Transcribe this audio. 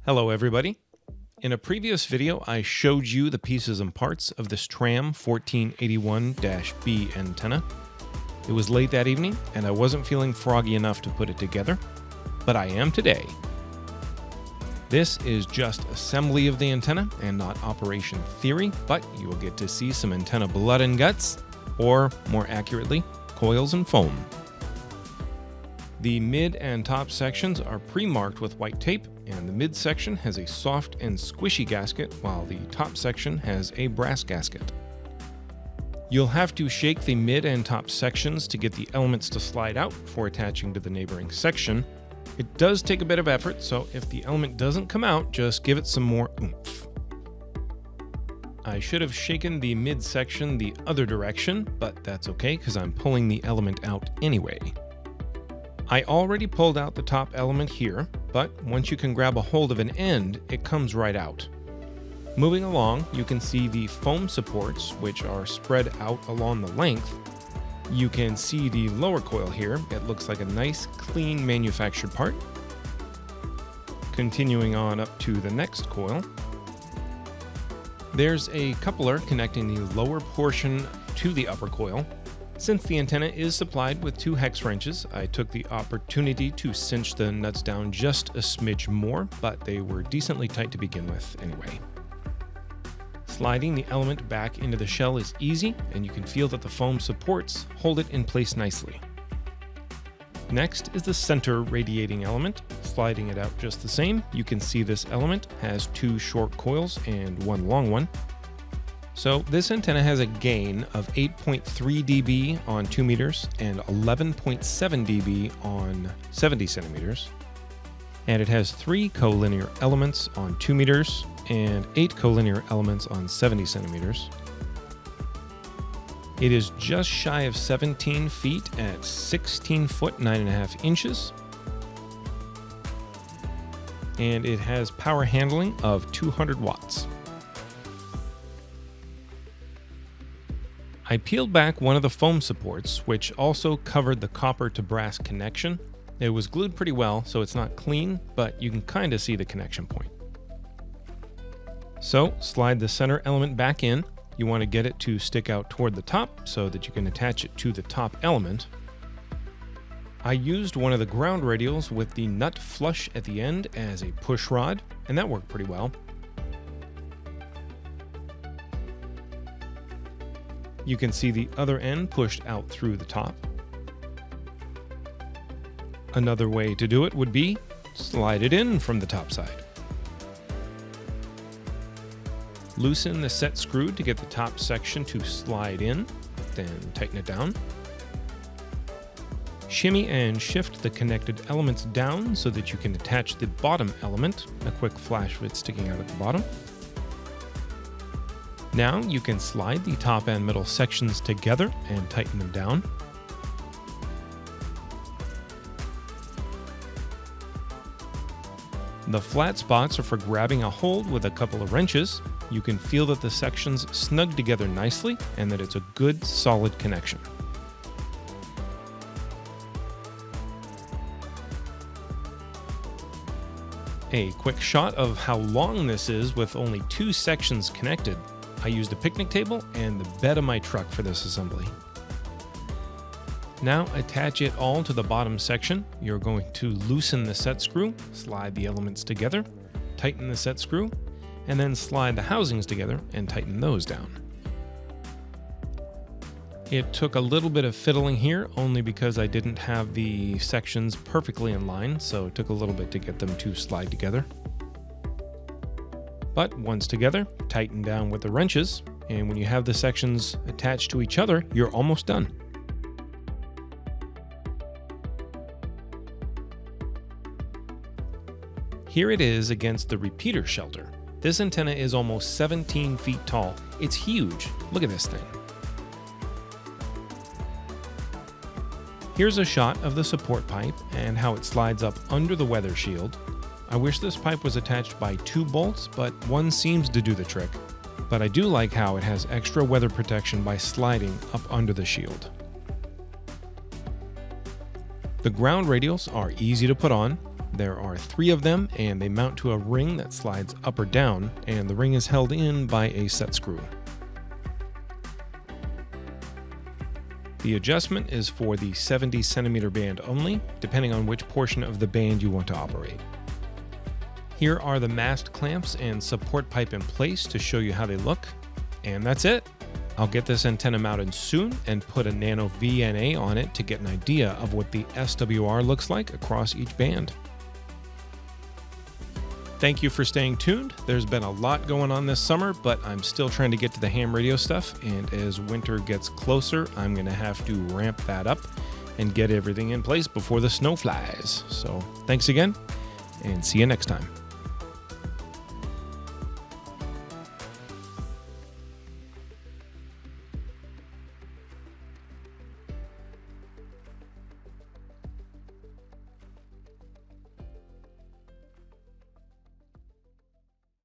Hello everybody. In a previous video, I showed you the pieces and parts of this Tram 1481-B antenna. It was late that evening, and I wasn't feeling froggy enough to put it together, but I am today. This is just assembly of the antenna and not operation theory, but you will get to see some antenna blood and guts, or more accurately, coils and foam. The mid and top sections are pre-marked with white tape, and the mid section has a soft and squishy gasket, while the top section has a brass gasket. You'll have to shake the mid and top sections to get the elements to slide out before attaching to the neighboring section. It does take a bit of effort, so if the element doesn't come out, just give it some more oomph. I should have shaken the mid section the other direction, but that's okay because I'm pulling the element out anyway. I already pulled out the top element here, but once you can grab a hold of an end, it comes right out. Moving along, you can see the foam supports, which are spread out along the length. You can see the lower coil here. It looks like a nice, clean manufactured part. Continuing on up to the next coil. There's a coupler connecting the lower portion to the upper coil. Since the antenna is supplied with 2 hex wrenches, I took the opportunity to cinch the nuts down just a smidge more, but they were decently tight to begin with anyway. Sliding the element back into the shell is easy, and you can feel that the foam supports hold it in place nicely. Next is the center radiating element. Sliding it out just the same, you can see this element has 2 short coils and 1 long one. So this antenna has a gain of 8.3 dB on 2 meters and 11.7 dB on 70 centimeters. And it has 3 collinear elements on 2 meters and 8 collinear elements on 70 centimeters. It is just shy of 17 feet at 16 foot 9.5 inches. And it has power handling of 200 watts. I peeled back one of the foam supports, which also covered the copper to brass connection. It was glued pretty well, so it's not clean, but you can kind of see the connection point. So slide the center element back in. You want to get it to stick out toward the top so that you can attach it to the top element. I used one of the ground radials with the nut flush at the end as a push rod, and that worked pretty well. You can see the other end pushed out through the top. Another way to do it would be slide it in from the top side. Loosen the set screw to get the top section to slide in, then tighten it down. Shimmy and shift the connected elements down so that you can attach the bottom element, a quick flash of it sticking out at the bottom. Now you can slide the top and middle sections together and tighten them down. The flat spots are for grabbing a hold with a couple of wrenches. You can feel that the sections snug together nicely and that it's a good, solid connection. A quick shot of how long this is with only 2 sections connected. I used a picnic table and the bed of my truck for this assembly. Now attach it all to the bottom section. You're going to loosen the set screw, slide the elements together, tighten the set screw, and then slide the housings together and tighten those down. It took a little bit of fiddling here only because I didn't have the sections perfectly in line, so it took a little bit to get them to slide together. But once together, tighten down with the wrenches, and when you have the sections attached to each other, you're almost done. Here it is against the repeater shelter. This antenna is almost 17 feet tall. It's huge. Look at this thing. Here's a shot of the support pipe and how it slides up under the weather shield. I wish this pipe was attached by 2 bolts, but one seems to do the trick. But I do like how it has extra weather protection by sliding up under the shield. The ground radials are easy to put on. There are 3 of them, and they mount to a ring that slides up or down, and the ring is held in by a set screw. The adjustment is for the 70 centimeter band only, depending on which portion of the band you want to operate. Here are the mast clamps and support pipe in place to show you how they look, and that's it. I'll get this antenna mounted soon and put a nano VNA on it to get an idea of what the SWR looks like across each band. Thank you for staying tuned. There's been a lot going on this summer, but I'm still trying to get to the ham radio stuff, and as winter gets closer, I'm going to have to ramp that up and get everything in place before the snow flies. So thanks again, and see you next time.